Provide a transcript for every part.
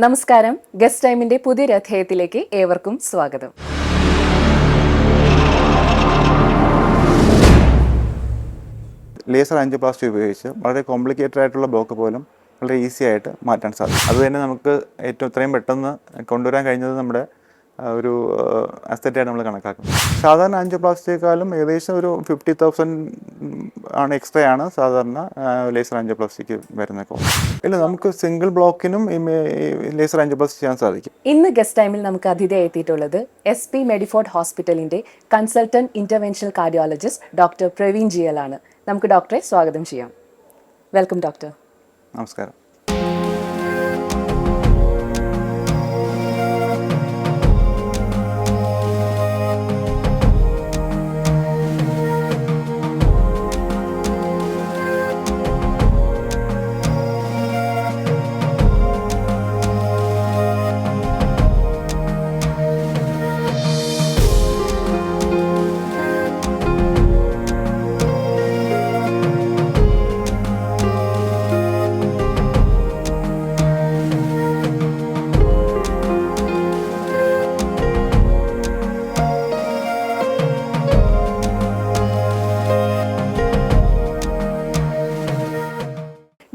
നമസ്കാരം. ഗസ്റ്റ് ടൈമിന്റെ പുതിയൊരു അധ്യായത്തിലേക്ക് ഏവർക്കും സ്വാഗതം. ലേസർ ആൻജിയോപ്ലാസ്റ്റി ഉപയോഗിച്ച് വളരെ കോംപ്ലിക്കേറ്റഡ് ആയിട്ടുള്ള ബ്ലോക്ക് പോലും വളരെ ഈസി ആയിട്ട് മാറ്റാൻ സാധിക്കും. അതുതന്നെ നമുക്ക് ഇത്രയും പെട്ടെന്ന് കൊണ്ടുവരാൻ കഴിഞ്ഞത് നമ്മുടെ ഒരു അസറ്റായിട്ട് നമ്മൾ കണക്കാക്കും. സാധാരണ ആൻജിയോപ്ലാസ്റ്റിയേക്കാളും ഏകദേശം ഒരു 50,000 ആണ് എക്സ്ട്രാ ആണ് സാധാരണ ലേസർ ആൻജിയോപ്ലാസ്റ്റിക്ക് വരുന്ന കോസ്റ്റ്. ഇല്ല, നമുക്ക് സിംഗിൾ ബ്ലോക്കിനും ലേസർ ആൻജിയോപ്ലാസ്റ്റി ചെയ്യാൻ സാധിക്കും. ഇന്ന് ഗസ്റ്റ് ടൈമിൽ നമുക്ക് അതിഥിയായി എത്തിയിട്ടുള്ളത് SP മെഡിഫോർട്ട് ഹോസ്പിറ്റലിന്റെ consultant interventional cardiologist doctor Praveen GL ആണ്. നമുക്ക് ഡോക്ടറെ സ്വാഗതം ചെയ്യാം. Welcome doctor. നമസ്കാരം.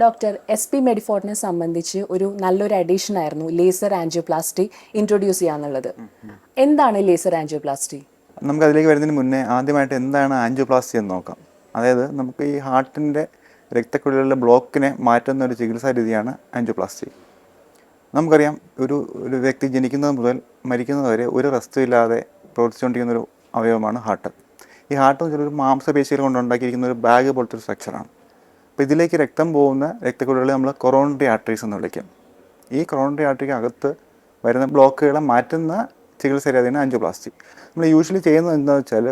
ഡോക്ടർ, SP മെഡിഫോർട്ടിനെ സംബന്ധിച്ച് ഒരു നല്ലൊരു അഡീഷൻ ആയിരുന്നു ലേസർ ആൻജിയോപ്ലാസ്റ്റി ഇൻട്രൊഡ്യൂസ് ചെയ്യാന്നുള്ളത്. എന്താണ് ലേസർ ആൻജിയോപ്ലാസ്റ്റി? നമുക്ക് അതിലേക്ക് വരുന്നതിന് മുന്നേ ആദ്യമായിട്ട് എന്താണ് ആൻജിയോപ്ലാസ്റ്റി എന്ന് നോക്കാം. അതായത് നമുക്ക് ഈ ഹാർട്ടിൻ്റെ രക്തക്കുഴലിലെ ബ്ലോക്കിനെ മാറ്റുന്ന ഒരു ചികിത്സാ രീതിയാണ് ആൻജിയോപ്ലാസ്റ്റി. നമുക്കറിയാം, ഒരു വ്യക്തി ജനിക്കുന്നത് മുതൽ മരിക്കുന്നത് വരെ ഒരു റെസ്റ്റും ഇല്ലാതെ പ്രവർത്തിച്ചുകൊണ്ടിരിക്കുന്നൊരു അവയവമാണ് ഹാർട്ട്. ഈ ഹാർട്ട് എന്ന് വെച്ചാൽ ഒരു മാംസപേശികൾ കൊണ്ടുണ്ടാക്കിയിരിക്കുന്ന ഒരു ബാഗ് പോലത്തെ ഒരു സ്ട്രക്ചറാണ്. അപ്പോൾ ഇതിലേക്ക് രക്തം പോകുന്ന രക്തക്കുഴലുകളെ നമ്മൾ കൊറോണറി ആർട്ടറീസ് എന്ന് വിളിക്കും. ഈ കൊറോണറി ആർട്ടറിക്ക് അകത്ത് വരുന്ന ബ്ലോക്കുകളെ മാറ്റുന്ന ചികിത്സ രീതിയാണ് ആൻജിയോപ്ലാസ്റ്റി. നമ്മൾ യൂഷ്വലി ചെയ്യുന്നത് എന്താണെന്ന് വെച്ചാൽ,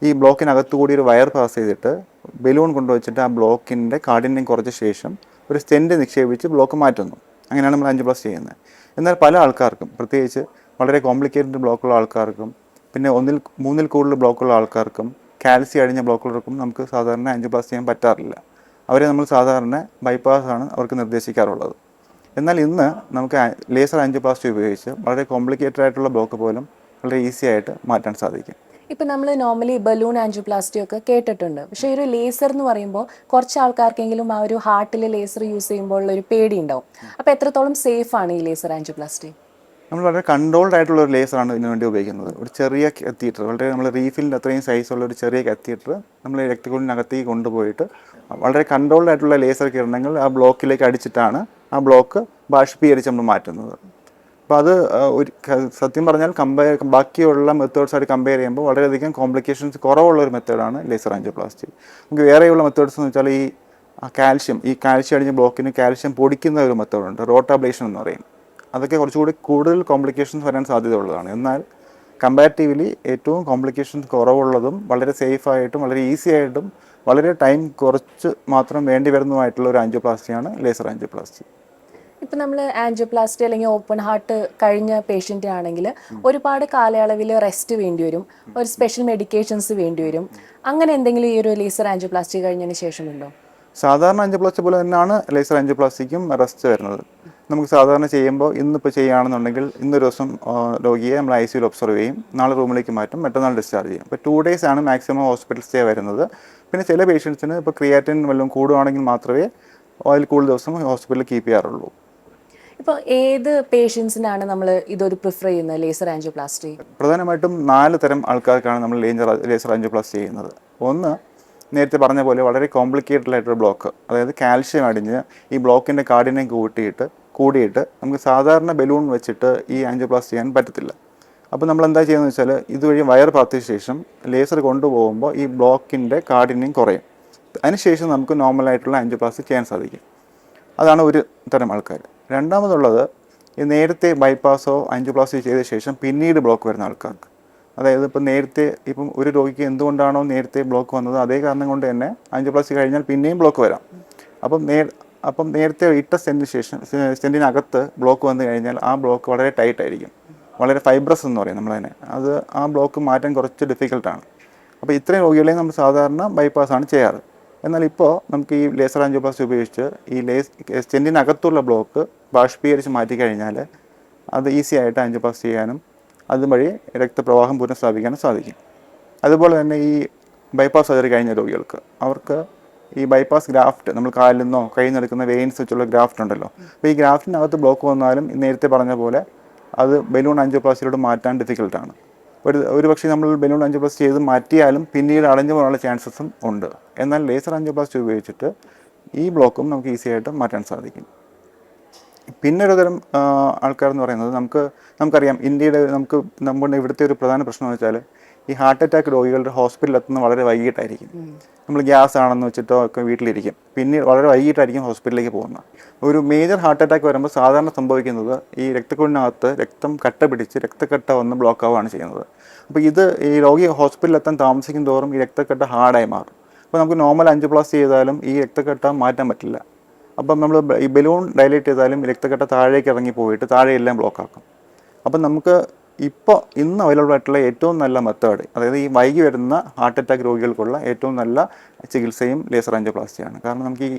ഈ ബ്ലോക്കിനകത്ത് കൂടി ഒരു വയർ പാസ് ചെയ്തിട്ട് ബലൂൺ കൊണ്ടുവച്ചിട്ട് ആ ബ്ലോക്കിൻ്റെ കാഠിന്യം കുറച്ച ശേഷം ഒരു സ്റ്റെൻറ്റ് നിക്ഷേപിച്ച് ബ്ലോക്ക് മാറ്റുന്നു. അങ്ങനെയാണ് നമ്മൾ ആൻജിയോപ്ലാസ്റ്റി ചെയ്യുന്നത്. എന്നാൽ പല ആൾക്കാർക്കും, പ്രത്യേകിച്ച് വളരെ കോംപ്ലിക്കേറ്റഡ് ബ്ലോക്കുള്ള ആൾക്കാർക്കും പിന്നെ 3-ൽ കൂടുതൽ ബ്ലോക്കുള്ള ആൾക്കാർക്കും കാൽസ്യം അടിഞ്ഞ ബ്ലോക്കുള്ളവർക്കും നമുക്ക് സാധാരണ ആൻജിയോപ്ലാസ്റ്റി ചെയ്യാൻ പറ്റാറില്ല. അവരെ നമ്മൾ സാധാരണ ബൈപ്പാസാണ് അവർക്ക് നിർദ്ദേശിക്കാറുള്ളത്. എന്നാൽ ഇന്ന് നമുക്ക് ലേസർ ആൻജിയോപ്ലാസ്റ്റി ഉപയോഗിച്ച് വളരെ കോംപ്ലിക്കേറ്റഡ് ആയിട്ടുള്ള ബ്ലോക്ക് പോലും വളരെ ഈസി ആയിട്ട് മാറ്റാൻ സാധിക്കും. ഇപ്പം നമ്മൾ നോർമലി ബലൂൺ ആൻജിയോപ്ലാസ്റ്റി ഒക്കെ കേട്ടിട്ടുണ്ട്. പക്ഷേ ഒരു ലേസർ എന്ന് പറയുമ്പോൾ കുറച്ച് ആൾക്കാർക്കെങ്കിലും ആ ഒരു ഹാർട്ടിൽ ലേസർ യൂസ് ചെയ്യുമ്പോൾ ഒരു പേടി ഉണ്ടാവും. അപ്പോൾ എത്രത്തോളം സേഫ് ആണ് ഈ ലേസർ ആൻജിയോപ്ലാസ്റ്റി? നമ്മൾ വളരെ കൺട്രോൾഡ് ആയിട്ടുള്ള ഒരു ലേസറാണ് ഇതിനു വേണ്ടി ഉപയോഗിക്കുന്നത്. ഒരു ചെറിയ കത്തീറ്റർ, വളരെ നമ്മൾ റീഫിലിൻ്റെ അത്രയും സൈസുള്ള ഒരു ചെറിയ കത്തീറ്റർ നമ്മൾ രക്തക്കുഴലിനകത്തേക്ക് കൊണ്ടുപോയിട്ട് വളരെ കൺട്രോൾഡ് ആയിട്ടുള്ള ലേസർ കിരണങ്ങൾ ആ ബ്ലോക്കിലേക്ക് അടിച്ചിട്ടാണ് ആ ബ്ലോക്ക് ബാഷ്പീകരിച്ച് നമ്മൾ മാറ്റുന്നത്. അപ്പോൾ അത് സത്യം പറഞ്ഞാൽ ബാക്കിയുള്ള മെത്തേഡ്സായിട്ട് കമ്പയർ ചെയ്യുമ്പോൾ വളരെയധികം കോംപ്ലിക്കേഷൻസ് കുറവുള്ള ഒരു മെത്തേഡാണ് ലേസർ ആൻജിയോപ്ലാസ്റ്റി. നമുക്ക് വേറെയുള്ള മെത്തേഡ്സ് എന്ന് വെച്ചാൽ ഈ കാൽഷ്യം അടിഞ്ഞ ബ്ലോക്കിന് കാൽഷ്യം പൊടിക്കുന്ന ഒരു മെത്തേഡുണ്ട്, റോട്ടാബ്ലേഷൻ എന്ന് പറയും. അതൊക്കെ കുറച്ചുകൂടി കൂടുതൽ കോംപ്ലിക്കേഷൻസ് വരാൻ സാധ്യതയുള്ളതാണ്. എന്നാൽ കമ്പാരിറ്റീവ്ലി ഏറ്റവും കോംപ്ലിക്കേഷൻസ് കുറവുള്ളതും വളരെ സേഫായിട്ടും വളരെ ഈസി ആയിട്ടും വളരെ ടൈം കുറച്ച് മാത്രം വേണ്ടി വരുന്നതുമായിട്ടുള്ള ഒരു ആൻജിയോപ്ലാസ്റ്റിയാണ് ലേസർ ആൻജിയോപ്ലാസ്റ്റി. ഇപ്പം നമ്മൾ ആൻജിയോപ്ലാസ്റ്റി അല്ലെങ്കിൽ ഓപ്പൺ ഹാർട്ട് കഴിഞ്ഞ പേഷ്യൻ്റ് ആണെങ്കിൽ ഒരുപാട് കാലയളവിൽ റെസ്റ്റ് വേണ്ടി വരും, ഒരു സ്പെഷ്യൽ മെഡിക്കേഷൻസ് വേണ്ടി വരും. അങ്ങനെ എന്തെങ്കിലും ഈ ഒരു ലേസർ ആൻജിയോപ്ലാസ്റ്റി കഴിഞ്ഞതിന് ശേഷമുണ്ടോ? സാധാരണ ആൻജിയോപ്ലാസ്റ്റി പോലെ തന്നെയാണ് ലേസർ ആൻജിയോപ്ലാസ്റ്റിക്കും റെസ്റ്റ് വരുന്നത്. നമുക്ക് സാധാരണ ചെയ്യുമ്പോൾ ഇന്നിപ്പോൾ ചെയ്യുകയാണെന്നുണ്ടെങ്കിൽ ഇന്നൊരു ദിവസം രോഗിയെ നമ്മൾ ICUയിൽ ഒബ്സർവ് ചെയ്യും, നാളെ റൂമിലേക്ക് മാറ്റും, മറ്റന്നാൾ ഡിസ്ചാർജ് ചെയ്യും. അപ്പോൾ 2 days ആണ് മാക്സിമം ഹോസ്പിറ്റൽ സ്റ്റേ വരുന്നത്. പിന്നെ ചില പേഷ്യൻസിന് ഇപ്പോൾ ക്രിയാറ്റിൻ വല്ലതും കൂടുകയാണെങ്കിൽ മാത്രമേ അതിൽ കൂടുതൽ ദിവസം ഹോസ്പിറ്റലിൽ കീപ്പ് ചെയ്യാറുള്ളൂ. ഇപ്പോൾ ഏത് പേഷ്യൻസിനാണ് നമ്മൾ ഇതൊരു പ്രിഫർ ചെയ്യുന്നത് ലേസർ ആൻജിയോപ്ലാസ്റ്റി? പ്രധാനമായിട്ടും 4 തരം ആൾക്കാർക്കാണ് നമ്മൾ ലേസർ ആൻജിയോപ്ലാസ്റ്റി ചെയ്യുന്നത്. ഒന്ന്, നേരത്തെ പറഞ്ഞ പോലെ വളരെ കോംപ്ലിക്കേറ്റഡ് ആയിട്ടൊരു ബ്ലോക്ക്, അതായത് കാൽഷ്യം അടിഞ്ഞ് ഈ ബ്ലോക്കിൻ്റെ കാഠിന്യം കൂടിയിട്ട് നമുക്ക് സാധാരണ ബലൂൺ വെച്ചിട്ട് ഈ ആൻജിയോപ്ലാസ്റ്റി ചെയ്യാൻ പറ്റത്തില്ല. അപ്പോൾ നമ്മൾ എന്താ ചെയ്യുന്നത് വെച്ചാൽ, ഇതുവഴി വയർ പാത്തിയ ശേഷം ലേസർ കൊണ്ടുപോകുമ്പോൾ ഈ ബ്ലോക്കിൻ്റെ കാഠിന്യം കുറയും. അതിനുശേഷം നമുക്ക് നോർമലായിട്ടുള്ള ആൻജിയോപ്ലാസ്റ്റി ചെയ്യാൻ സാധിക്കും. അതാണ് ഒരു തരം ആൾക്കാർ. രണ്ടാമതുള്ളത്, ഈ നേരത്തെ ബൈപ്പാസോ ആൻജിയോപ്ലാസ്റ്റി ചെയ്ത ശേഷം പിന്നീട് ബ്ലോക്ക് വരുന്ന ആൾക്കാർക്ക്. അതായത് ഇപ്പം ഒരു രോഗിക്ക് എന്തുകൊണ്ടാണോ നേരത്തെ ബ്ലോക്ക് വന്നത് അതേ കാരണം കൊണ്ട് തന്നെ ആൻജിയോപ്ലാസ്റ്റി കഴിഞ്ഞാൽ പിന്നെയും ബ്ലോക്ക് വരാം. അപ്പം നേരത്തെ ഇട്ട സ്റ്റെൻറ്റിനകത്ത് ബ്ലോക്ക് വന്നു കഴിഞ്ഞാൽ ആ ബ്ലോക്ക് വളരെ ടൈറ്റ് ആയിരിക്കും, വളരെ ഫൈബ്രസ് എന്ന് പറയും നമ്മളതിനെ. ആ ബ്ലോക്ക് മാറ്റാൻ കുറച്ച് ഡിഫിക്കൽട്ടാണ്. അപ്പോൾ ഇത്രയും രോഗികളെ നമ്മൾ സാധാരണ ബൈപ്പാസാണ് ചെയ്യാറ്. എന്നാൽ ഇപ്പോൾ നമുക്ക് ഈ ലേസർ ആൻജിയോപ്ലാസ്റ്റി ഉപയോഗിച്ച് ഈ സ്റ്റെൻറ്റിനകത്തുള്ള ബ്ലോക്ക് ബാഷ്പീകരിച്ച് മാറ്റിക്കഴിഞ്ഞാൽ അത് ഈസി ആയിട്ട് ആൻജിയോപ്ലാസ്റ്റി ചെയ്യാനും അതുവഴി രക്തപ്രവാഹം പുനഃസ്ഥാപിക്കാനും സാധിക്കും. അതുപോലെ തന്നെ ഈ ബൈപ്പാസ് സർജറി കഴിഞ്ഞ രോഗികൾക്ക് അവർക്ക് ഈ ബൈപ്പാസ് ഗ്രാഫ്റ്റ് നമ്മൾ കാലിൽ നിന്നോ കയ്യിൽ നിന്ന് എടുക്കുന്ന വെയിൻസ് വെച്ചുള്ള ഗ്രാഫ്റ്റ് ഉണ്ടല്ലോ. അപ്പോൾ ഈ ഗ്രാഫ്റ്റിനകത്ത് ബ്ലോക്ക് വന്നാലും നേരത്തെ പറഞ്ഞ പോലെ അത് ബലൂൺ ആൻജിയോപ്ലാസ്റ്റിയിലോട്ട് മാറ്റാൻ ഡിഫിക്കൽട്ടാണ്. ഒരു പക്ഷേ നമ്മൾ ബലൂൺ ആൻജിയോപ്ലാസ്റ്റി ചെയ്ത് മാറ്റിയാലും പിന്നീട് അടഞ്ഞു പോകാനുള്ള ചാൻസസും ഉണ്ട്. എന്നാൽ ലേസർ ആൻജിയോപ്ലാസ്റ്റി ഉപയോഗിച്ചിട്ട് ഈ ബ്ലോക്കും നമുക്ക് ഈസി ആയിട്ട് മാറ്റാൻ സാധിക്കും. പിന്നെ ഒരു തരം ആൾക്കാരെന്ന് പറയുന്നത് നമുക്കറിയാം നമ്മുടെ ഇവിടുത്തെ ഒരു പ്രധാന പ്രശ്നം എന്ന് വെച്ചാൽ ഈ ഹാർട്ട് അറ്റാക്ക് രോഗികളുടെ ഹോസ്പിറ്റലിൽ എത്തുന്നത് വളരെ വൈകിട്ടായിരിക്കും. നമ്മൾ ഗ്യാസ് ആണെന്ന് വെച്ചിട്ടോ ഒക്കെ വീട്ടിലിരിക്കും, പിന്നെ വളരെ വൈകിട്ടായിരിക്കും ഹോസ്പിറ്റലിലേക്ക് പോകുന്നത്. ഒരു മേജർ ഹാർട്ട് അറ്റാക്ക് വരുമ്പോൾ സാധാരണ സംഭവിക്കുന്നത് ഈ രക്തക്കുഴലിനകത്ത് രക്തം കട്ട പിടിച്ച് രക്തക്കട്ട വന്ന് ബ്ലോക്ക് ആവുകയാണ് ചെയ്യുന്നത്. അപ്പോൾ ഈ രോഗി ഹോസ്പിറ്റലിൽ എത്താൻ താമസിക്കും തോറും ഈ രക്തക്കട്ട ഹാർഡായി മാറും. അപ്പോൾ നമുക്ക് നോർമൽ ആൻജിയോപ്ലാസ്റ്റി ചെയ്താലും ഈ രക്തക്കട്ട മാറ്റാൻ പറ്റില്ല. അപ്പം നമ്മൾ ഈ ബലൂൺ ഡയലേറ്റ് ചെയ്താലും രക്തക്കട്ട താഴേക്ക് ഇറങ്ങി പോയിട്ട് താഴെയെല്ലാം ബ്ലോക്കാക്കും. അപ്പം നമുക്ക് ഇന്ന് അവൈലബിൾ ആയിട്ടുള്ള ഏറ്റവും നല്ല മെത്തേഡ്, അതായത് ഈ വൈകി വരുന്ന ഹാർട്ട് അറ്റാക്ക് രോഗികൾക്കുള്ള ഏറ്റവും നല്ല ചികിത്സയും ലേസർ ആൻജിയോപ്ലാസ്റ്റിയാണ്. കാരണം നമുക്ക്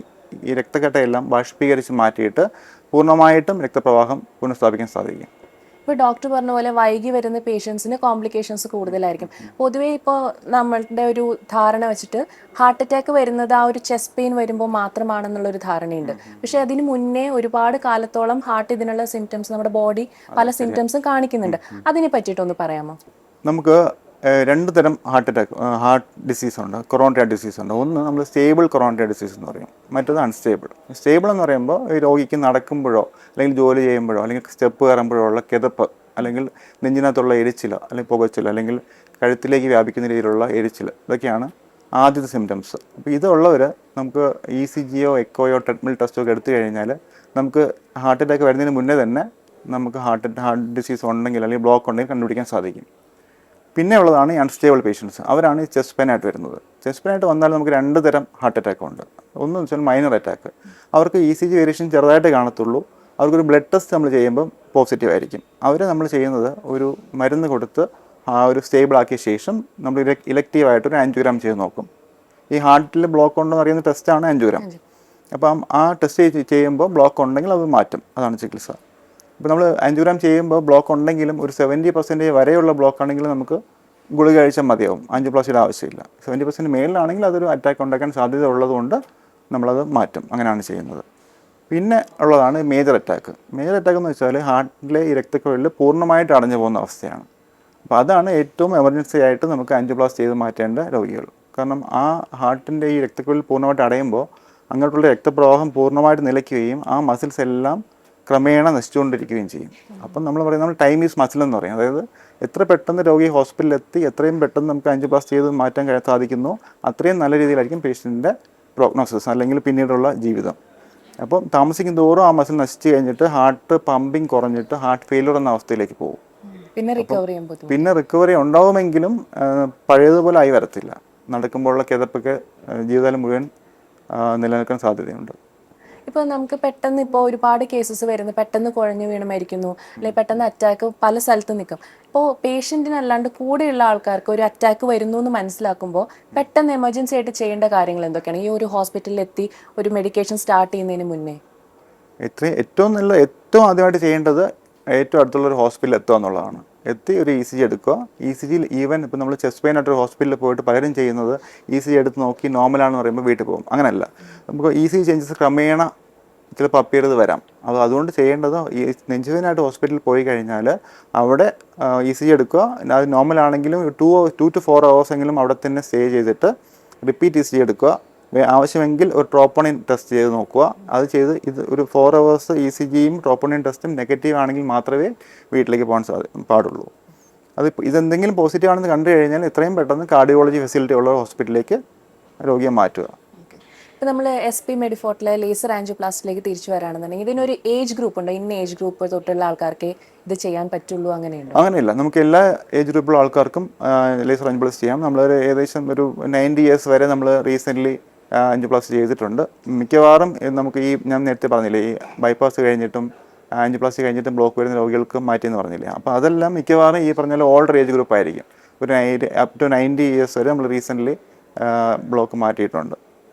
ഈ രക്തക്കട്ടയെല്ലാം ബാഷ്പീകരിച്ച് മാറ്റിയിട്ട് പൂർണ്ണമായിട്ടും രക്തപ്രവാഹം പുനഃസ്ഥാപിക്കാൻ സാധിക്കും. ഇപ്പോൾ ഡോക്ടർ പറഞ്ഞ പോലെ വൈകി വരുന്ന പേഷ്യൻസിന് കോംപ്ലിക്കേഷൻസ് കൂടുതലായിരിക്കും. പൊതുവേ ഇപ്പോൾ നമ്മളുടെ ഒരു ധാരണ വെച്ചിട്ട് ഹാർട്ട് അറ്റാക്ക് വരുന്നത് ആ ഒരു ചെസ്റ്റ് പെയിൻ വരുമ്പോൾ മാത്രമാണെന്നുള്ളൊരു ധാരണയുണ്ട്. പക്ഷേ അതിന് മുന്നേ ഒരുപാട് കാലത്തോളം ഹാർട്ട് ഇതിനുള്ള സിംറ്റംസ് നമ്മുടെ ബോഡി പല സിംറ്റംസും കാണിക്കുന്നുണ്ട്. അതിനെ പറ്റിയിട്ടൊന്ന് പറയാമോ? നമുക്ക് രണ്ട് തരം ഹാർട്ട് ഡിസീസ് ഉണ്ട്. കൊറോണറി ഡിസീസ് ഉണ്ട്. ഒന്ന് നമ്മൾ സ്റ്റേബിൾ കൊറോണറി ഡിസീസ് എന്ന് പറയും, മറ്റത് അൺസ്റ്റേബിൾ. സ്റ്റേബിൾ എന്ന് പറയുമ്പോൾ ഈ രോഗിക്ക് നടക്കുമ്പോഴോ അല്ലെങ്കിൽ ജോലി ചെയ്യുമ്പോഴോ അല്ലെങ്കിൽ സ്റ്റെപ്പ് കയറുമ്പോഴോ ഉള്ള കിതപ്പ്, അല്ലെങ്കിൽ നെഞ്ചിനകത്തുള്ള എരിച്ചിൽ അല്ലെങ്കിൽ പുകച്ചിൽ, അല്ലെങ്കിൽ കഴുത്തിലേക്ക് വ്യാപിക്കുന്ന രീതിയിലുള്ള എരിച്ചിൽ, ഇതൊക്കെയാണ് ആദ്യത്തെ സിംറ്റംസ്. അപ്പോൾ ഇതുള്ളവർ നമുക്ക് ECGയോ എക്കോയോ ട്രെഡ്മിൽ ടെസ്റ്റോ ഒക്കെ എടുത്തു കഴിഞ്ഞാൽ നമുക്ക് ഹാർട്ട് അറ്റാക്ക് വരുന്നതിന് മുന്നേ തന്നെ നമുക്ക് ഹാർട്ട് ഡിസീസ് ഉണ്ടെങ്കിൽ അല്ലെങ്കിൽ ബ്ലോക്ക് ഉണ്ടെങ്കിൽ കണ്ടുപിടിക്കാൻ സാധിക്കും. പിന്നെ ഉള്ളതാണ് ഈ അൺസ്റ്റേബിൾ പേഷ്യൻസ്. അവരാണ് ഈ ചെസ്റ്റ് പെയിൻ ആയിട്ട് വരുന്നത്. ചെസ്റ്റ് പെയിൻ ആയിട്ട് വന്നാൽ നമുക്ക് രണ്ട് തരം ഹാർട്ട് അറ്റാക്ക് ഉണ്ട്. ഒന്ന് വെച്ചാൽ മൈനർ അറ്റാക്ക്. അവർക്ക് ECG വേരിയേഷൻ ചെറുതായിട്ട് കാണത്തുള്ളൂ. അവർക്കൊരു ബ്ലഡ് ടെസ്റ്റ് നമ്മൾ ചെയ്യുമ്പോൾ പോസിറ്റീവ് ആയിരിക്കും. നമ്മൾ ചെയ്യുന്നത് ഒരു മരുന്ന് കൊടുത്ത് ആ ഒരു സ്റ്റേബിൾ ആക്കിയ ശേഷം നമ്മൾ ഇലക്റ്റീവായിട്ടൊരു ആൻജിയോഗ്രാം ചെയ്ത് നോക്കും. ഈ ഹാർട്ടിൽ ബ്ലോക്ക് ഉണ്ടോ എന്ന് അറിയുന്ന ടെസ്റ്റാണ് ആൻജിയോഗ്രാം. അപ്പം ആ ടെസ്റ്റ് ചെയ്യുമ്പോൾ ബ്ലോക്ക് ഉണ്ടെങ്കിൽ അത് മാറ്റും. അതാണ് ചികിത്സ. ഇപ്പോൾ നമ്മൾ ആൻജിയോഗ്രാം ചെയ്യുമ്പോൾ ബ്ലോക്ക് ഉണ്ടെങ്കിലും ഒരു 70% വരെയുള്ള ബ്ലോക്ക് ആണെങ്കിലും നമുക്ക് ഗുളിക കഴിച്ചാൽ മതിയാവും, ആൻജിയോപ്ലാസ്റ്റിയുടെ ആവശ്യമില്ല. 70% മേളിലാണെങ്കിൽ അതൊരു അറ്റാക്ക് ഉണ്ടാക്കാൻ സാധ്യത ഉള്ളതുകൊണ്ട് നമ്മളത് മാറ്റും. അങ്ങനെയാണ് ചെയ്യുന്നത്. പിന്നെ ഉള്ളതാണ് മേജർ അറ്റാക്ക്. മേജർ അറ്റാക്ക് എന്ന് വെച്ചാൽ ഹാർട്ടിലെ ഈ രക്തക്കുഴലിൽ പൂർണ്ണമായിട്ട് അടഞ്ഞു പോകുന്ന അവസ്ഥയാണ്. അപ്പോൾ അതാണ് ഏറ്റവും എമർജൻസി ആയിട്ട് നമുക്ക് ആൻജിയോപ്ലാസ്റ്റി ചെയ്ത് മാറ്റേണ്ട രോഗികൾ. കാരണം ആ ഹാർട്ടിൻ്റെ ഈ രക്തക്കുഴൽ പൂർണ്ണമായിട്ട് അടയുമ്പോൾ അങ്ങോട്ടുള്ള രക്തപ്രവാഹം പൂർണ്ണമായിട്ട് നിലയ്ക്കുകയും ആ മസിൽസ് എല്ലാം ക്രമേണ നശിച്ചുകൊണ്ടിരിക്കുകയും ചെയ്യും. അപ്പം നമ്മൾ ടൈം ഈസ് മസിൽ എന്ന് പറയും. അതായത് എത്ര പെട്ടെന്ന് രോഗി ഹോസ്പിറ്റലിൽ എത്തി എത്രയും പെട്ടെന്ന് നമുക്ക് ആൻജിയോപ്ലാസ്റ്റി ചെയ്ത് മാറ്റാൻ സാധിക്കുന്നു, അത്രയും നല്ല രീതിയിലായിരിക്കും പേഷ്യൻറ്റിൻ്റെ പ്രോഗ്നോസിസ് അല്ലെങ്കിൽ പിന്നീടുള്ള ജീവിതം. അപ്പം താമസിക്കും തോറും ആ മസിൽ നശിച്ച് കഴിഞ്ഞിട്ട് ഹാർട്ട് പമ്പിങ് കുറഞ്ഞിട്ട് ഹാർട്ട് ഫെയിലിയർ എന്ന അവസ്ഥയിലേക്ക് പോകും. പിന്നെ റിക്കവറി ഉണ്ടാവുമെങ്കിലും പഴയതുപോലെ ആയി വരത്തില്ല. നടക്കുമ്പോഴുള്ള കിതപ്പൊക്കെ ജീവിതകാലം മുഴുവൻ നിലനിൽക്കാൻ സാധ്യതയുണ്ട്. ഇപ്പോൾ നമുക്ക് പെട്ടെന്ന് ഇപ്പോൾ ഒരുപാട് കേസസ് വരുന്നു, പെട്ടെന്ന് കുഴഞ്ഞു വീണ് മരിക്കുന്നു, അല്ലെങ്കിൽ പെട്ടെന്ന് അറ്റാക്ക് പല സ്ഥലത്ത് നിൽക്കും. ഇപ്പോൾ പേഷ്യൻറ്റിനല്ലാണ്ട് കൂടെയുള്ള ആൾക്കാർക്ക് ഒരു അറ്റാക്ക് വരുന്നു എന്ന് മനസ്സിലാക്കുമ്പോൾ പെട്ടെന്ന് എമർജൻസി ആയിട്ട് ചെയ്യേണ്ട കാര്യങ്ങൾ എന്തൊക്കെയാണ് ഈ ഒരു ഹോസ്പിറ്റലിൽ എത്തി ഒരു മെഡിക്കേഷൻ സ്റ്റാർട്ട് ചെയ്യുന്നതിന് മുന്നേ? ഏറ്റവും ആദ്യമായിട്ട് ചെയ്യേണ്ടത് ഏറ്റവും അടുത്തുള്ളൊരു ഹോസ്പിറ്റലിൽ എത്തുക എന്നുള്ളതാണ്. എത്തി ഒരു ECG എടുക്കുക. ECGയിൽ ഈവൻ ഇപ്പോൾ നമ്മൾ ചെസ്റ്റ് പെയിൻ ആയിട്ടൊരു ഹോസ്പിറ്റലിൽ പോയിട്ട് പലരും ചെയ്യുന്നത് ECG എടുത്ത് നോക്കി നോർമലാണെന്ന് പറയുമ്പോൾ വീട്ടിൽ പോകും. അങ്ങനെയല്ല, നമുക്ക് ECG ചേഞ്ചസ് ക്രമേണ ചിലപ്പോൾ അപ്പിയർ ചെയ്ത് വരാം. അതുകൊണ്ട് ചെയ്യേണ്ടത് ഈ നെഞ്ചുവേദനയായിട്ട് ഹോസ്പിറ്റലിൽ പോയി കഴിഞ്ഞാൽ അവിടെ ECG എടുക്കുക. അത് നോർമലാണെങ്കിലും 2 to 4 hours എങ്കിലും അവിടെ തന്നെ സ്റ്റേ ചെയ്തിട്ട് റിപ്പീറ്റ് ECG എടുക്കുക. ആവശ്യമെങ്കിൽ ഒരു ട്രോപ്പോണിൻ ടെസ്റ്റ് ചെയ്ത് നോക്കുക. അത് ചെയ്ത് ഒരു 4 hours ECGയും ട്രോപ്പോണിൻ ടെസ്റ്റും നെഗറ്റീവ് ആണെങ്കിൽ മാത്രമേ വീട്ടിലേക്ക് പോകാൻ പാടുള്ളൂ. ഇതെന്തെങ്കിലും പോസിറ്റീവ് ആണെന്ന് കണ്ടു കഴിഞ്ഞാൽ എത്രയും പെട്ടെന്ന് കാർഡിയോളജി ഫെസിലിറ്റി ഉള്ള ഹോസ്പിറ്റലിലേക്ക് രോഗിയെ മാറ്റുക. ഇപ്പോൾ നമ്മൾ SP മെഡിഫോർട്ടിലെ ലേസർ ആൻജിയോപ്ലാസ്റ്റിലേക്ക് തിരിച്ചു വരാണെന്നുണ്ടെങ്കിൽ ഇതിനൊരു ഏജ് ഗ്രൂപ്പ് ഉണ്ടോ? ഇന്ന ഏജ് ഗ്രൂപ്പ് തൊട്ടുള്ള ആൾക്കാർക്ക് ഇത് ചെയ്യാൻ പറ്റുള്ളൂ അങ്ങനെയുണ്ടോ? അങ്ങനെയില്ല, നമുക്ക് എല്ലാ ഏജ് ഗ്രൂപ്പിലുള്ള ആൾക്കാർക്കും ലേസർ ആൻജിയോപ്ലാസ്റ്റി ചെയ്യാം. നമ്മളൊരു ഏകദേശം ഒരു 90 years വരെ നമ്മൾ റീസെൻ്റ്ലി ആൻജിയോപ്ലാസ്റ്റി ചെയ്തിട്ടുണ്ട്. മിക്കവാറും നമുക്ക് ഞാൻ നേരത്തെ പറഞ്ഞില്ലേ, ഈ ബൈപ്പാസ് കഴിഞ്ഞിട്ടും ആൻജിയോപ്ലാസ്റ്റി കഴിഞ്ഞിട്ടും ബ്ലോക്ക് വരുന്ന രോഗികൾക്ക് മാറ്റിയെന്ന് പറഞ്ഞില്ലേ. അപ്പോൾ അതെല്ലാം മിക്കവാറും ഈ പറഞ്ഞ ഓൾഡർ ഏജ് ഗ്രൂപ്പ് ആയിരിക്കും. ഒരു up to 90 years വരെ നമ്മൾ റീസെൻ്റ്ലി ബ്ലോക്ക് മാറ്റിയിട്ടുണ്ട്.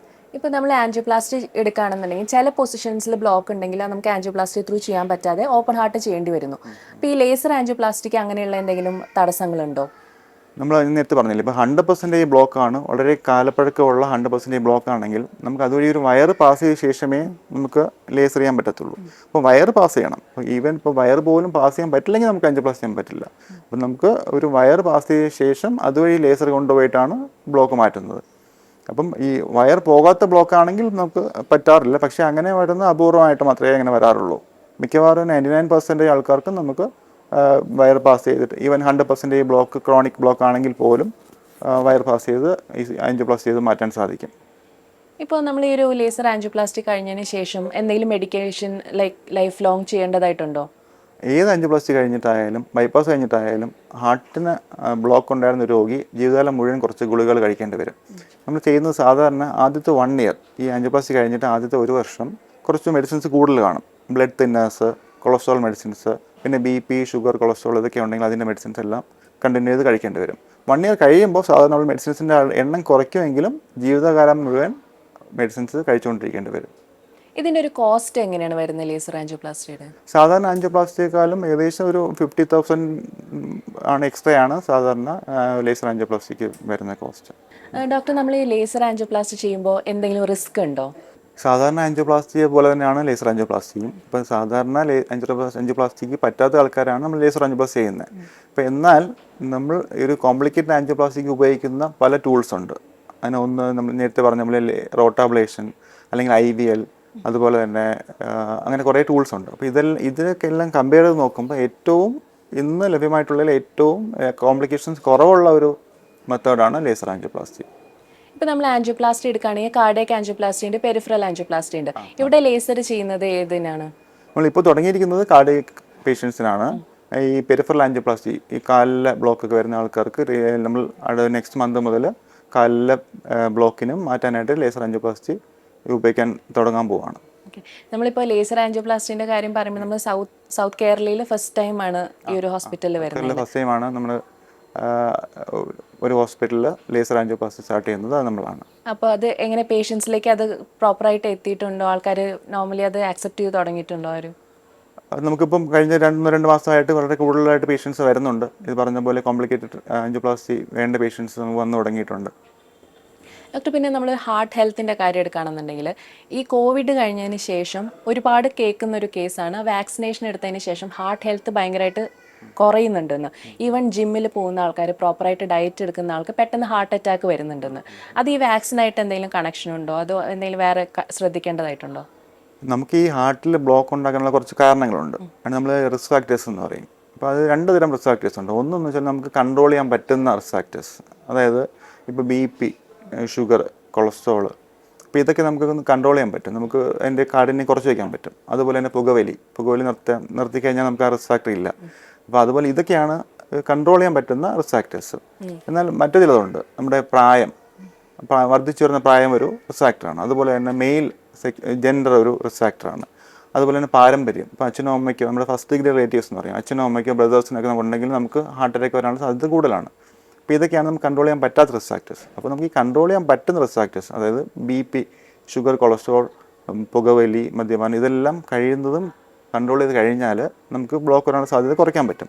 ഇപ്പോൾ നമ്മൾ ആൻജിയോപ്ലാസ്റ്റി എടുക്കുകയാണെന്നുണ്ടെങ്കിൽ ചില പൊസിഷൻസിൽ ബ്ലോക്ക് ഉണ്ടെങ്കിൽ അത് നമുക്ക് ആൻജിയോപ്ലാസ്റ്റി ത്രൂ ചെയ്യാൻ പറ്റാതെ ഓപ്പൺ ഹാർട്ട് ചെയ്യേണ്ടി വരുന്നു. അപ്പോൾ ഈ ലേസർ ആൻജിയോപ്ലാസ്റ്റിക്ക് അങ്ങനെയുള്ള എന്തെങ്കിലും തടസ്സങ്ങളുണ്ടോ? നമ്മൾ നേരത്തെ പറഞ്ഞില്ല, ഇപ്പോൾ 100% ബ്ലോക്കാണ്, വളരെ കാലപ്പഴക്കമുള്ള 100% ബ്ലോക്ക് ആണെങ്കിൽ നമുക്ക് അതുവഴി ഒരു വയർ പാസ് ചെയ്ത ശേഷമേ നമുക്ക് ലേസർ ചെയ്യാൻ പറ്റത്തുള്ളൂ. അപ്പോൾ വയർ പാസ് ചെയ്യണം. അപ്പോൾ ഈവൻ ഇപ്പോൾ വയർ പോലും പാസ് ചെയ്യാൻ പറ്റില്ലെങ്കിൽ നമുക്ക് ആൻജിയോപ്ലാസ്റ്റി ചെയ്യാൻ പറ്റില്ല. അപ്പോൾ നമുക്ക് ഒരു വയർ പാസ് ചെയ്ത ശേഷം അതുവഴി ലേസർ കൊണ്ടുപോയിട്ടാണ് ബ്ലോക്ക് മാറ്റുന്നത്. അപ്പം ഈ വയർ പോകാത്ത ബ്ലോക്ക് ആണെങ്കിൽ നമുക്ക് പറ്റാറില്ല. പക്ഷേ അങ്ങനെ വരുന്ന അപൂർവമായിട്ട് മാത്രമേ അങ്ങനെ വരാറുള്ളൂ. മിക്കവാറും 99% ആൾക്കാർക്കും നമുക്ക് വയർ പാസ് ചെയ്തിട്ട്, ഈവൻ 100% ബ്ലോക്ക് ക്രോണിക് ബ്ലോക്ക് ആണെങ്കിൽ പോലും വയർ പാസ് ചെയ്ത് ആൻജിയോപ്ലാസ്റ്റി ചെയ്ത് മാറ്റാൻ സാധിക്കും. ഇപ്പോൾ നമ്മൾ ഈ ഒരു ലേസർ ആൻജിയോപ്ലാസ്റ്റി കഴിഞ്ഞതിന് ശേഷം എന്തെങ്കിലും മെഡിക്കേഷൻ ലൈഫ് ലോങ് ചെയ്യേണ്ടതായിട്ടുണ്ടോ? ഏത് ആൻജിയോപ്ലാസ്റ്റി കഴിഞ്ഞിട്ടായാലും ബൈപ്പാസ് കഴിഞ്ഞിട്ടായാലും ഹാർട്ടിന് ബ്ലോക്ക് ഉണ്ടായിരുന്ന രോഗി ജീവിതകാലം മുഴുവൻ കുറച്ച് ഗുളികകൾ കഴിക്കേണ്ടി വരും. നമ്മൾ ചെയ്യുന്നത് സാധാരണ ആദ്യത്തെ 1 ഇയർ, ഈ ആൻജിയോപ്ലാസ്റ്റി കഴിഞ്ഞിട്ട് ആദ്യത്തെ 1 വർഷം കുറച്ച് മെഡിസിൻസ് കൂടുതൽ കാണും. ബ്ലഡ് തിന്നേഴ്സ്, കൊളസ്ട്രോൾ മെഡിസിൻസ്, പിന്നെ BP, ഷുഗർ, കൊളസ്ട്രോൾ ഇതൊക്കെ ഉണ്ടെങ്കിൽ അതിൻ്റെ മെഡിസിൻസ് എല്ലാം കണ്ടിന്യൂ ചെയ്ത് കഴിക്കേണ്ടി വരും. 1 ഇയർ കഴിയുമ്പോൾ സാധാരണ നമ്മൾ മെഡിസിൻസിൻ്റെ എണ്ണം കുറയ്ക്കുമെങ്കിലും ജീവിതകാലം മുഴുവൻ മെഡിസിൻസ് കഴിച്ചുകൊണ്ടിരിക്കേണ്ടി വരും. ഇതിൻ്റെ ഒരു കോസ്റ്റ് എങ്ങനെയാണ് വരുന്നത് ലേസർ ആൻജിയോപ്ലാസ്റ്റിയുടെ? സാധാരണ ആൻജിയോപ്ലാസ്റ്റിയേക്കാളും ഏകദേശം ഒരു 50,000 ആണ്, എക്സ്ട്രാ ആണ് സാധാരണ ലേസർ ആൻജിയോപ്ലാസ്റ്റിക്ക് വരുന്ന കോസ്റ്റ്. ഡോക്ടർ, നമ്മൾ ഈ ലേസർ ആൻജിയോപ്ലാസ്റ്റി ചെയ്യുമ്പോൾ എന്തെങ്കിലും റിസ്ക് ഉണ്ടോ? സാധാരണ ആൻജിയോപ്ലാസ്റ്റിയെ പോലെ തന്നെയാണ് ലേസർ ആൻജിയോപ്ലാസ്റ്റിയും. ഇപ്പം സാധാരണ ആൻജിയോപ്ലാസ്റ്റിക്ക് പറ്റാത്ത ആൾക്കാരാണ് നമ്മൾ ലേസർ ആൻജിയോപ്ലാസ്റ്റി ചെയ്യുന്നത്. ഇപ്പം എന്നാൽ നമ്മൾ ഒരു കോംപ്ലിക്കേറ്റഡ് ആൻജിയോപ്ലാസ്റ്റിക്ക് ഉപയോഗിക്കുന്ന പല ടൂൾസ് ഉണ്ട്. അതിനൊന്ന് നമ്മൾ നേരത്തെ പറഞ്ഞ നമ്മൾ റോട്ടാബ്ലേഷൻ അല്ലെങ്കിൽ IVL, അതുപോലെ തന്നെ അങ്ങനെ കുറേ ടൂൾസ് ഉണ്ട്. അപ്പോൾ ഇതിനൊക്കെ എല്ലാം കമ്പയർ ചെയ്ത് നോക്കുമ്പോൾ ഏറ്റവും ഇന്ന് ലഭ്യമായിട്ടുള്ളതിൽ ഏറ്റവും കോംപ്ലിക്കേഷൻസ് കുറവുള്ള ഒരു മെത്തേഡാണ് ലേസർ ആൻജിയോപ്ലാസ്റ്റി. ഇപ്പോൾ നമ്മൾ ആൻജിയോപ്ലാസ്റ്റി എടുക്കുകയാണെങ്കിൽ കാർഡിയക് ആൻജിയോപ്ലാസ്റ്റി ഉണ്ട്, പെരിഫറൽ ആൻജിയോപ്ലാസ്റ്റി ഉണ്ട്. ഇവിടെ ലേസർ ചെയ്യുന്നത് ഏതിനാണ്? നമ്മളിപ്പോൾ തുടങ്ങിയിരിക്കുന്നത് കാർഡിയക് പേഷ്യൻസിനാണ്. ഈ പെരിഫറൽ ആൻജിയോപ്ലാസ്റ്റി, ഈ കാലിലെ ബ്ലോക്കൊക്കെ വരുന്ന ആൾക്കാർക്ക് നമ്മൾ നെക്സ്റ്റ് മന്ത് മുതൽ കാലിലെ ബ്ലോക്കിനും മാറ്റാനായിട്ട് ലേസർ ആൻജിയോപ്ലാസ്റ്റി ഉപയോഗിക്കാൻ തുടങ്ങാൻ പോവുകയാണ്. നമ്മളിപ്പോൾ ലേസർ ആൻജിയോപ്ലാസ്റ്റിന്റെ കാര്യം പറയുമ്പോൾ നമ്മൾ സൗത്ത് കേരളയിൽ ഫസ്റ്റ് ടൈമാണ് ഈ ഒരു ഹോസ്പിറ്റലിൽ വരുന്നത്. ഫസ്റ്റ് ടൈമാണ് നമ്മൾ ഒരു ഹോസ്പിറ്റലിൽ ലേസർ ആൻജിയോപ്ലാസ്റ്റി സ്റ്റാർട്ട് ചെയ്യുന്നത്, അത് നമ്മളാണ്. അപ്പോൾ അത് എങ്ങനെ പേഷ്യൻസിലേക്ക് അത് പ്രോപ്പറായിട്ട് എത്തിയിട്ടുണ്ടോ? ആൾക്കാർ നോർമലി അത് ആക്സെപ്റ്റ് ചെയ്ത് തുടങ്ങിയിട്ടുണ്ടോ? അത് നമുക്കിപ്പം കഴിഞ്ഞ 2 മാസമായിട്ട് വളരെ കൂടുതലായിട്ട് പേഷ്യൻസ് വരുന്നുണ്ട്. ഇത് പറഞ്ഞ പോലെ കോംപ്ലിക്കേറ്റഡ് ആൻജിയോപ്ലാസ്റ്റി വേണ്ട പേഷ്യൻസ് നമുക്ക് വന്നു തുടങ്ങിയിട്ടുണ്ട്. ഡോക്ടർ, പിന്നെ നമ്മൾ ഹാർട്ട് ഹെൽത്തിൻ്റെ കാര്യം എടുക്കുകയാണെന്നുണ്ടെങ്കിൽ ഈ കോവിഡ് കഴിഞ്ഞതിന് ശേഷം ഒരുപാട് കേൾക്കുന്ന ഒരു കേസാണ് വാക്സിനേഷൻ എടുത്തതിന് ശേഷം ഹാർട്ട് ഹെൽത്ത് ഭയങ്കരമായിട്ട് കുറയുന്നുണ്ടെന്ന്. ഈവൻ ജിമ്മിൽ പോകുന്ന ആൾക്കാർ, പ്രോപ്പറായിട്ട് ഡയറ്റ് എടുക്കുന്ന ആൾക്ക് പെട്ടെന്ന് ഹാർട്ട് അറ്റാക്ക് വരുന്നുണ്ടെന്ന്. അത് ഈ വാക്സിനായിട്ട് എന്തെങ്കിലും കണക്ഷൻ ഉണ്ടോ? അതോ എന്തെങ്കിലും വേറെ ശ്രദ്ധിക്കേണ്ടതായിട്ടുണ്ടോ? നമുക്ക് ഈ ഹാർട്ടിൽ ബ്ലോക്ക് ഉണ്ടാക്കാനുള്ള കുറച്ച് കാരണങ്ങളുണ്ട്. അത് നമ്മൾ റിസ്ക് ഫാക്ടേഴ്സ് എന്ന് പറയും. അപ്പോൾ അത് 2 തരം റിസ്ക് ഫാക്ടേഴ്സ് ഉണ്ട്. ഒന്നെന്ന് വെച്ചാൽ നമുക്ക് കൺട്രോൾ ചെയ്യാൻ പറ്റുന്ന റിസ്ക് ഫാക്ടേഴ്സ്, അതായത് ഇപ്പോൾ BP, ഷുഗർ, കൊളസ്ട്രോൾ, അപ്പോൾ ഇതൊക്കെ നമുക്ക് കൺട്രോൾ ചെയ്യാൻ പറ്റും. നമുക്ക് അതിൻ്റെ കാഠിന്യം കുറച്ച് വയ്ക്കാൻ പറ്റും. അതുപോലെ തന്നെ പുകവലി നിർത്തിക്കഴിഞ്ഞാൽ നമുക്ക് ആ റിസ്ക് ഫാക്ടർ ഇല്ല. അപ്പോൾ അതുപോലെ ഇതൊക്കെയാണ് കൺട്രോൾ ചെയ്യാൻ പറ്റുന്ന റിസ്ക് ഫാക്ടേഴ്സ്. എന്നാൽ മറ്റു ചിലതുണ്ട്. നമ്മുടെ പ്രായം, വർദ്ധിച്ചു വരുന്ന പ്രായം ഒരു റിസ്ക് ഫാക്ടറാണ്. അതുപോലെ തന്നെ മെയിൽ ജെൻഡർ ഒരു റിസ്ക് ഫാക്ടറാണ്. അതുപോലെ തന്നെ പാരമ്പര്യം, ഇപ്പോൾ അച്ഛനോ അമ്മയ്ക്കോ, നമ്മുടെ ഫസ്റ്റ് ഡിഗ്രി റിലേറ്റീവ്സ് എന്ന് പറയും, അച്ഛനോ അമ്മയ്ക്കോ ബ്രദേഴ്സിനൊക്കെ ഉണ്ടെങ്കിൽ നമുക്ക് ഹാർട്ട് അറ്റാക്ക് വരാനുള്ള സാധ്യത കൂടുതലാണ്. അപ്പോൾ ഇതൊക്കെയാണ് നമുക്ക് കൺട്രോൾ ചെയ്യാൻ പറ്റാത്ത റിസ്ക് ഫാക്ടേഴ്സ്. അപ്പോൾ നമുക്ക് ഈ കൺട്രോൾ ചെയ്യാൻ പറ്റുന്ന റിസ്ക് ഫാക്ടേഴ്സ്, അതായത് BP, ഷുഗർ, കൊളസ്ട്രോൾ, പുകവലി, മദ്യപാനം, ഇതെല്ലാം കഴിയുന്നതും കൺട്രോൾ ചെയ്ത് കഴിഞ്ഞാൽ നമുക്ക് ബ്ലോക്ക് വരാനുള്ള സാധ്യത കുറയ്ക്കാൻ പറ്റും.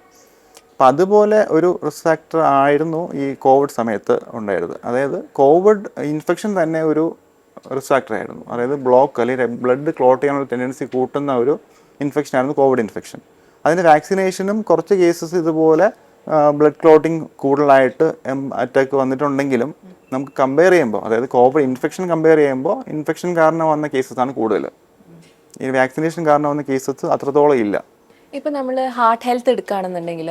അപ്പോൾ അതുപോലെ ഒരു റിസ്ക് ഫാക്ടർ ആയിരുന്നു ഈ കോവിഡ് സമയത്ത് ഉണ്ടായിരുന്നത്. അതായത് കോവിഡ് ഇൻഫെക്ഷൻ തന്നെ ഒരു റിസ്ക് ഫാക്ടർ ആയിരുന്നു. അതായത് ബ്ലോക്ക് അല്ലെങ്കിൽ ബ്ലഡ് ക്ലോട്ട് ചെയ്യാനുള്ള ടെൻഡൻസി കൂട്ടുന്ന ഒരു ഇൻഫെക്ഷൻ ആയിരുന്നു കോവിഡ് ഇൻഫെക്ഷൻ. അതിൻ്റെ വാക്സിനേഷനും കുറച്ച് കേസസ് ഇതുപോലെ ബ്ലഡ് ക്ലോട്ടിങ് കൂടുതലായിട്ട് അറ്റാക്ക് വന്നിട്ടുണ്ടെങ്കിലും നമുക്ക് കമ്പയർ ചെയ്യുമ്പോൾ, അതായത് കോവിഡ് ഇൻഫെക്ഷൻ കമ്പയർ ചെയ്യുമ്പോൾ ഇൻഫെക്ഷൻ കാരണം വന്ന കേസസാണ് കൂടുതൽ. ഈ വാക്സിനേഷൻ കാരണം വന്ന കേസസ് അത്രത്തോളം ഇല്ല. ഇപ്പം നമ്മൾ ഹാർട്ട് ഹെൽത്ത് എടുക്കുകയാണെന്നുണ്ടെങ്കിൽ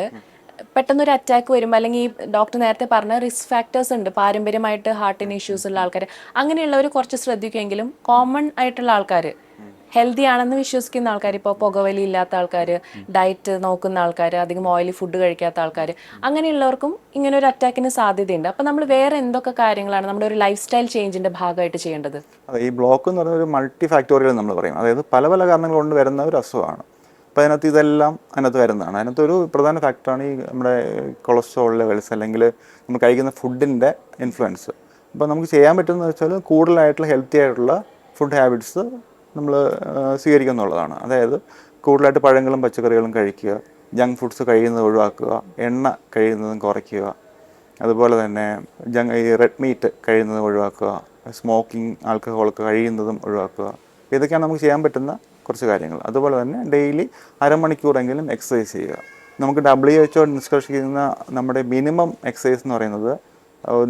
പെട്ടെന്നൊരു അറ്റാക്ക് വരുമ്പോൾ, അല്ലെങ്കിൽ ഈ ഡോക്ടർ നേരത്തെ പറഞ്ഞ റിസ്ക് ഫാക്ടേഴ്സ് ഉണ്ട്, പാരമ്പര്യമായിട്ട് ഹാർട്ടിന് ഇഷ്യൂസ് ഉള്ള ആൾക്കാർ, അങ്ങനെയുള്ളവർ കുറച്ച് ശ്രദ്ധിക്കുമെങ്കിലും കോമൺ ആയിട്ടുള്ള ആൾക്കാർ, ഹെൽത്തി ആണെന്ന് വിശ്വസിക്കുന്ന ആൾക്കാർ, ഇപ്പോൾ പുകവലി ഇല്ലാത്ത ആൾക്കാർ, ഡയറ്റ് നോക്കുന്ന ആൾക്കാർ, അധികം ഓയിലി ഫുഡ് കഴിക്കാത്ത ആൾക്കാർ, അങ്ങനെയുള്ളവർക്കും ഇങ്ങനെ ഒരു അറ്റാക്കിന് സാധ്യതയുണ്ട്. അപ്പോൾ നമ്മൾ വേറെ എന്തൊക്കെ കാര്യങ്ങളാണ് നമ്മുടെ ഒരു ലൈഫ് സ്റ്റൈൽ ചേഞ്ചിൻ്റെ ഭാഗമായിട്ട് ചെയ്യേണ്ടത്? അതെ, ഈ ബ്ലോക്ക് എന്ന് പറയുന്ന ഒരു മൾട്ടി ഫാക്ടോറിയൽ നമ്മൾ പറയും. അതായത് പല പല കാരണങ്ങൾ കൊണ്ട് വരുന്ന ഒരു അസുഖമാണ്. അപ്പോൾ അതിനകത്ത് ഇതെല്ലാം വരുന്നതാണ്. അതിനകത്തൊരു പ്രധാന ഫാക്ടറാണ് ഈ നമ്മുടെ കൊളസ്ട്രോൾ ലെവൽസ്, അല്ലെങ്കിൽ നമ്മൾ കഴിക്കുന്ന ഫുഡിൻ്റെ ഇൻഫ്ലുവൻസ്. അപ്പോൾ നമുക്ക് ചെയ്യാൻ പറ്റുന്നത് വെച്ചാൽ കൂടുതലായിട്ടുള്ള ഹെൽത്തി ആയിട്ടുള്ള ഫുഡ് ഹാബിറ്റ്സ് നമ്മൾ സ്വീകരിക്കുക എന്നുള്ളതാണ്. അതായത് കൂടുതലായിട്ട് പഴങ്ങളും പച്ചക്കറികളും കഴിക്കുക, ജങ്ക് ഫുഡ്സ് കഴിയുന്നത് ഒഴിവാക്കുക, എണ്ണ കഴിയുന്നതും കുറയ്ക്കുക, അതുപോലെ തന്നെ ഈ റെഡ് മീറ്റ് കഴിയുന്നത് ഒഴിവാക്കുക, സ്മോക്കിംഗ് ആൽക്കഹോളൊക്കെ കഴിയുന്നതും ഒഴിവാക്കുക. ഇതൊക്കെയാണ് നമുക്ക് ചെയ്യാൻ പറ്റുന്ന കുറച്ച് കാര്യങ്ങൾ. അതുപോലെ തന്നെ ഡെയിലി അരമണിക്കൂറെങ്കിലും എക്സസൈസ് ചെയ്യുക. നമുക്ക് WHO നിഷ്കർഷിക്കുന്ന നമ്മുടെ മിനിമം എക്സസൈസ് എന്ന് പറയുന്നത്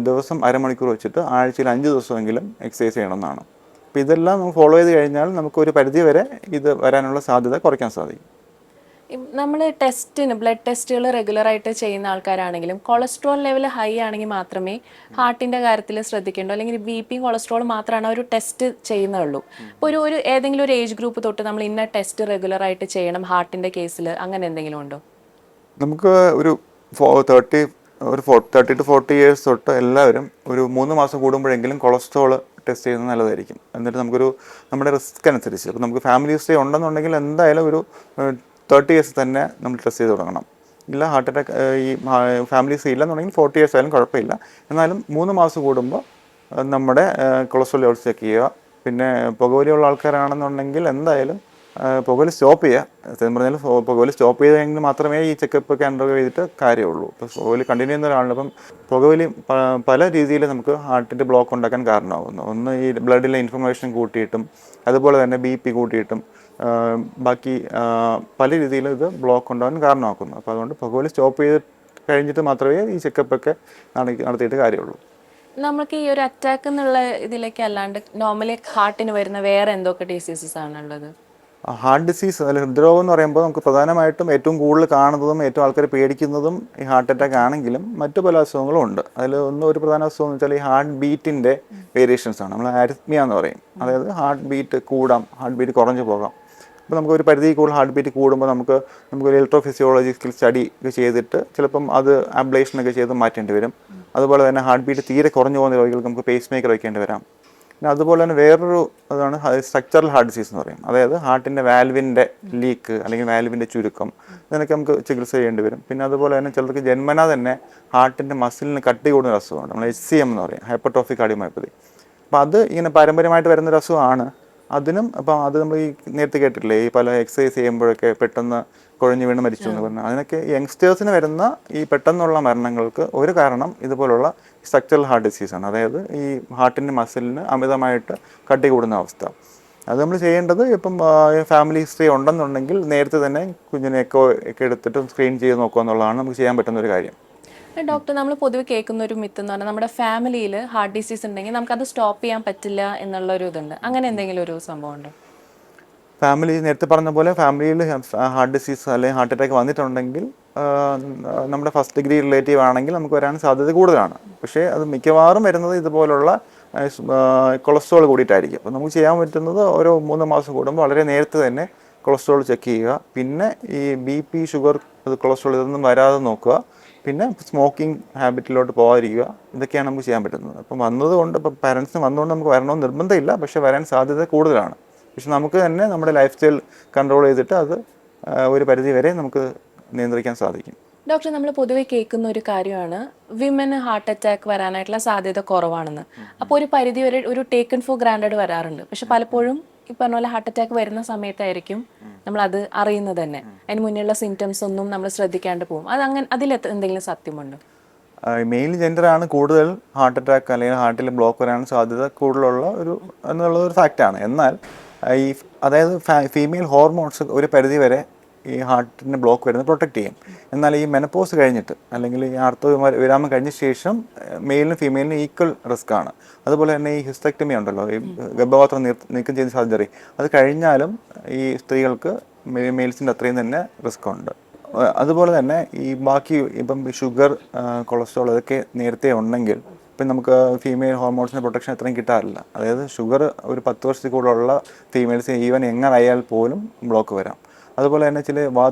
ദിവസം അരമണിക്കൂർ വെച്ചിട്ട് ആഴ്ചയിൽ 5 ദിവസമെങ്കിലും എക്സസൈസ് ചെയ്യണമെന്നാണ്. അപ്പോൾ ഇതെല്ലാം നമുക്ക് ഫോളോ ചെയ്ത് കഴിഞ്ഞാൽ നമുക്കൊരു പരിധി വരെ ഇത് വരാനുള്ള സാധ്യത കുറയ്ക്കാൻ സാധിക്കും. നമ്മൾ ബ്ലഡ് ടെസ്റ്റുകൾ റെഗുലറായിട്ട് ചെയ്യുന്ന ആൾക്കാരാണെങ്കിലും കൊളസ്ട്രോൾ ലെവൽ ഹൈ ആണെങ്കിൽ മാത്രമേ ഹാർട്ടിൻ്റെ കാര്യത്തിൽ ശ്രദ്ധിക്കേണ്ടൂ, അല്ലെങ്കിൽ BP കൊളസ്ട്രോൾ മാത്രമാണ് ഒരു ടെസ്റ്റ് ചെയ്യുന്നുള്ളൂ. ഇപ്പോൾ ഒരു ഏതെങ്കിലും ഒരു ഏജ് ഗ്രൂപ്പ് തൊട്ട് നമ്മൾ ഇന്ന ടെസ്റ്റ് റെഗുലറായിട്ട് ചെയ്യണം ഹാർട്ടിൻ്റെ കേസിൽ, അങ്ങനെ എന്തെങ്കിലും ഉണ്ടോ? നമുക്ക് ഒരു 30 to 40 ഇയേഴ്സ് തൊട്ട് എല്ലാവരും ഒരു 3 മാസം കൂടുമ്പോഴെങ്കിലും കൊളസ്ട്രോൾ ടെസ്റ്റ് ചെയ്യുന്നത് നല്ലതായിരിക്കും. എന്നിട്ട് നമ്മുടെ റിസ്ക് അനുസരിച്ച്, അപ്പോൾ നമുക്ക് ഫാമിലി ഹിസ്റ്ററി ഉണ്ടെന്നുണ്ടെങ്കിൽ എന്തായാലും ഒരു 30 ഇയേഴ്സ് തന്നെ നമ്മൾ ടെസ്റ്റ് ചെയ്ത് തുടങ്ങണം. ഇല്ല ഹാർട്ട് അറ്റാക്ക് ഈ ഫാമിലി ഹിസ്റ്ററി ഇല്ലെന്നുണ്ടെങ്കിൽ 40 ഇയേഴ്സ് ആയാലും കുഴപ്പമില്ല. എന്നാലും 3 മാസം കൂടുമ്പോൾ നമ്മുടെ കൊളസ്ട്രോൾ ലെവൽസ് ചെക്ക് ചെയ്യുക. പിന്നെ പുകവലിയുള്ള ആൾക്കാരാണെന്നുണ്ടെങ്കിൽ എന്തായാലും പുകവലി സ്റ്റോപ്പ് ചെയ്യുക. സത്യം പറഞ്ഞാൽ പുകവലി സ്റ്റോപ്പ് ചെയ്തെങ്കിൽ മാത്രമേ ഈ ചെക്കപ്പ് ഒക്കെ അണ്ടർഗോ ചെയ്തിട്ട് കാര്യമുള്ളൂ. ഇപ്പോൾ പുകവലി കണ്ടിന്യൂ ചെയ്യുന്ന ഒരാളുണ്ട്. അപ്പം പുകവലി പല രീതിയിൽ നമുക്ക് ഹാർട്ടിൻ്റെ ബ്ലോക്ക് ഉണ്ടാക്കാൻ കാരണമാകുന്നു. ഒന്ന് ഈ ബ്ലഡിലെ ഇൻഫർമേഷൻ കൂട്ടിയിട്ടും, അതുപോലെ തന്നെ BP കൂട്ടിയിട്ടും, ബാക്കി പല രീതിയിലും ഇത് ബ്ലോക്ക് ഉണ്ടാകാൻ കാരണമാക്കുന്നു. അപ്പോൾ അതുകൊണ്ട് പുകവലി സ്റ്റോപ്പ് ചെയ്ത് കഴിഞ്ഞിട്ട് മാത്രമേ ഈ ചെക്കപ്പൊക്കെ നടത്തിയിട്ട് കാര്യമുള്ളൂ. നമുക്ക് ഈ ഒരു അറ്റാക്ക് എന്നുള്ള ഇതിലേക്ക് അല്ലാണ്ട് നോർമലി ഹാർട്ടിന് വരുന്ന വേറെ എന്തൊക്കെ ഡിസീസസ് ആണുള്ളത്? ഹാർട്ട് ഡിസീസ് അല്ലെങ്കിൽ ഹൃദ്രോഗം എന്ന് പറയുമ്പോൾ നമുക്ക് പ്രധാനമായിട്ടും ഏറ്റവും കൂടുതൽ കാണുന്നതും ഏറ്റവും ആൾക്കാർ പേടിക്കുന്നതും ഈ ഹാർട്ട് അറ്റാക്ക് ആണെങ്കിലും മറ്റു പല അസുഖങ്ങളും ഉണ്ട്. അതിൽ ഒരു പ്രധാന അസുഖം എന്ന് വെച്ചാൽ ഈ ഹാർട്ട് ബീറ്റിൻ്റെ വേരിയേഷൻസ് ആണ്. നമ്മൾ ആരിത്മിയ എന്ന് പറയും. അതായത് ഹാർട്ട് ബീറ്റ് കൂടാം, ഹാർട്ട് ബീറ്റ് കുറഞ്ഞു പോകാം. അപ്പോൾ നമുക്കൊരു പരിധി കൂടുതൽ ഹാർട്ട് ബീറ്റ് കൂടുമ്പോൾ നമുക്കൊരു ഇലക്ട്രോഫിസിയോളജിക്കൽ സ്റ്റഡി ഒക്കെ ചെയ്തിട്ട് ചിലപ്പം അത് അബ്ലേഷനൊക്കെ ചെയ്ത് മാറ്റേണ്ടി വരും. അതുപോലെ തന്നെ ഹാർട്ട് ബീറ്റ് തീരെ കുറഞ്ഞു പോകുന്ന രോഗികൾക്ക് നമുക്ക് പേസ് മേക്കർ വയ്ക്കേണ്ടി വരാം. പിന്നെ അതുപോലെ തന്നെ വേറൊരു അതാണ് സ്ട്രക്ചറൽ ഹാർട്ട് ഡിസീസ് എന്ന് പറയും. അതായത് ഹാർട്ടിൻ്റെ വാൽവിൻ്റെ ലീക്ക് അല്ലെങ്കിൽ വാൽവിൻ്റെ ചുരുക്കം, ഇതിനൊക്കെ നമുക്ക് ചികിത്സ ചെയ്യേണ്ടി വരും. പിന്നെ അതുപോലെ തന്നെ ചിലർക്ക് ജന്മന തന്നെ ഹാർട്ടിൻ്റെ മസിലിന് കട്ടി കൂടുന്ന ഒരു അസുഖമുണ്ട്. നമ്മൾ HCM എന്ന് പറയും, ഹൈപ്പർട്രോഫിക് കാർഡിയോമയോപ്പതി. അപ്പോൾ അത് ഇങ്ങനെ പാരമ്പര്യമായിട്ട് വരുന്നൊരു അസുഖമാണ്. അതിനും അപ്പം അത് നമ്മൾ ഈ നേരത്തെ കേട്ടിട്ടില്ലേ, ഈ പല എക്സസൈസ് ചെയ്യുമ്പോഴൊക്കെ പെട്ടെന്ന് കുഴഞ്ഞു വീണ് മരിച്ചു എന്ന് പറഞ്ഞാൽ, അതിനൊക്കെ യങ്സ്റ്റേഴ്സിന് വരുന്ന ഈ പെട്ടെന്നുള്ള മരണങ്ങൾക്ക് ഒരു കാരണം ഇതുപോലുള്ള സ്ട്രക്ചറൽ ഹാർട്ട് ഡിസീസാണ്. അതായത് ഈ ഹാർട്ടിൻ്റെ മസിലിന് അമിതമായിട്ട് കട്ടി കൂടുന്ന അവസ്ഥ. അത് നമ്മൾ ചെയ്യേണ്ടത് ഇപ്പം ഫാമിലി ഹിസ്റ്ററി ഉണ്ടെന്നുണ്ടെങ്കിൽ നേരത്തെ തന്നെ കുഞ്ഞിനെ എക്കോ ഒക്കെ എടുത്തിട്ട് സ്ക്രീൻ ചെയ്ത് നോക്കുക എന്നുള്ളതാണ് നമുക്ക് ചെയ്യാൻ പറ്റുന്ന ഒരു കാര്യം. ഡോക്ടർ, നമ്മൾ പൊതുവെ കേൾക്കുന്ന ഒരു മിത്ത് എന്ന് പറഞ്ഞാൽ നമ്മുടെ ഫാമിലിയിൽ ഹാർട്ട് ഡിസീസ് ഉണ്ടെങ്കിൽ നമുക്കത് സ്റ്റോപ്പ് ചെയ്യാൻ പറ്റില്ല എന്നുള്ള ഒരു ഇതുണ്ട്. അങ്ങനെ എന്തെങ്കിലും ഒരു സംഭവം ഉണ്ടോ? നേരത്തെ പറഞ്ഞ പോലെ ഫാമിലിയിൽ ഹാർട്ട് ഡിസീസ് അല്ലെങ്കിൽ ഹാർട്ട് അറ്റാക്ക് വന്നിട്ടുണ്ടെങ്കിൽ നമ്മുടെ ഫസ്റ്റ് ഡിഗ്രി റിലേറ്റീവ് ആണെങ്കിൽ നമുക്ക് വരാൻ സാധ്യത കൂടുതലാണ്. പക്ഷേ അത് മിക്കവാറും വരുന്നത് ഇതുപോലുള്ള കൊളസ്ട്രോൾ കൂടിയിട്ടായിരിക്കും. അപ്പോൾ നമുക്ക് ചെയ്യാൻ പറ്റുന്നത് ഓരോ 3 മാസം കൂടുമ്പോൾ വളരെ നേരത്തെ തന്നെ കൊളസ്ട്രോൾ ചെക്ക് ചെയ്യുക. പിന്നെ ഈ BP, ഷുഗർ, കൊളസ്ട്രോൾ ഇതൊന്നും വരാതെ നോക്കുക. പിന്നെ സ്മോക്കിംഗ് ഹാബിറ്റിലോട്ട് പോകാതിരിക്കുക. ഇതൊക്കെയാണ് നമുക്ക് ചെയ്യാൻ പറ്റുന്നത്. അപ്പം വന്നതുകൊണ്ട് ഇപ്പം പാരൻസിന് വന്നുകൊണ്ട് നമുക്ക് വരണമെന്ന് നിർബന്ധമില്ല, പക്ഷേ വരാൻ സാധ്യത കൂടുതലാണ്. പക്ഷെ നമുക്ക് തന്നെ നമ്മുടെ ലൈഫ് സ്റ്റൈൽ കൺട്രോൾ ചെയ്തിട്ട് അത് ഒരു പരിധി വരെ നമുക്ക് നിയന്ത്രിക്കാൻ സാധിക്കും. ഡോക്ടർ, നമ്മൾ പൊതുവെ കേൾക്കുന്ന ഒരു കാര്യമാണ് വിമന് ഹാർട്ട് അറ്റാക്ക് വരാനായിട്ടുള്ള സാധ്യത കുറവാണെന്ന്. അപ്പോൾ ഒരു പരിധി വരെ ഒരു ടേക്കൺ ഫോർ ഗ്രാൻഡഡ് വരാറുണ്ട്. പക്ഷെ പലപ്പോഴും ഈ പറഞ്ഞ പോലെ ഹാർട്ട് അറ്റാക്ക് വരുന്ന സമയത്തായിരിക്കും നമ്മളത് അറിയുന്നത് തന്നെ. അതിന് മുന്നേയുള്ള സിംറ്റംസ് ഒന്നും നമ്മൾ ശ്രദ്ധിക്കാണ്ട് പോകും. അതിൽ എന്തെങ്കിലും സത്യമുണ്ടോ? മെയിൽ ജെൻഡറാണ് കൂടുതൽ ഹാർട്ട് അറ്റാക്ക് അല്ലെങ്കിൽ ഹാർട്ടിൽ ബ്ലോക്ക് വരാൻ സാധ്യത കൂടുതലുള്ള എന്നുള്ളൊരു ഫാക്റ്റാണ്. എന്നാൽ അതായത് ഫീമെയിൽ ഹോർമോൺസ് ഒരു പരിധി വരെ ഈ ഹാർട്ടിൻ്റെ ബ്ലോക്ക് വരുന്നത് പ്രൊട്ടക്റ്റ് ചെയ്യും. എന്നാൽ ഈ മെനപ്പോസ് കഴിഞ്ഞിട്ട് അല്ലെങ്കിൽ ഈ വിരാമം കഴിഞ്ഞ ശേഷം മെയിലിനും ഫീമെയിലിനും ഈക്വൽ റിസ്ക് ആണ്. അതുപോലെ തന്നെ ഈ ഹിസ്റ്റക്ടമി ഉണ്ടല്ലോ, ഈ ഗർഭപാത്രം നീക്കം ചെയ്യുന്ന സർജറി, അത് കഴിഞ്ഞാലും ഈ സ്ത്രീകൾക്ക് മെയിൽസിൻ്റെ അത്രയും തന്നെ റിസ്ക് ഉണ്ട്. അതുപോലെ തന്നെ ഈ ബാക്കി ഇപ്പം ഷുഗർ, കൊളസ്ട്രോൾ ഇതൊക്കെ നേരത്തെ ഉണ്ടെങ്കിൽ ഇപ്പം നമുക്ക് ഫീമെയിൽ ഹോർമോൺസിൻ്റെ പ്രൊട്ടക്ഷൻ അത്രയും കിട്ടാറില്ല. അതായത് ഷുഗർ ഒരു 10 വർഷത്തിൽ കൂടുതലുള്ള ഫീമെയിൽസ് ഈവൻ എങ്ങനായാൽ പോലും ബ്ലോക്ക് വരാം. അതുപോലെ തന്നെ ചില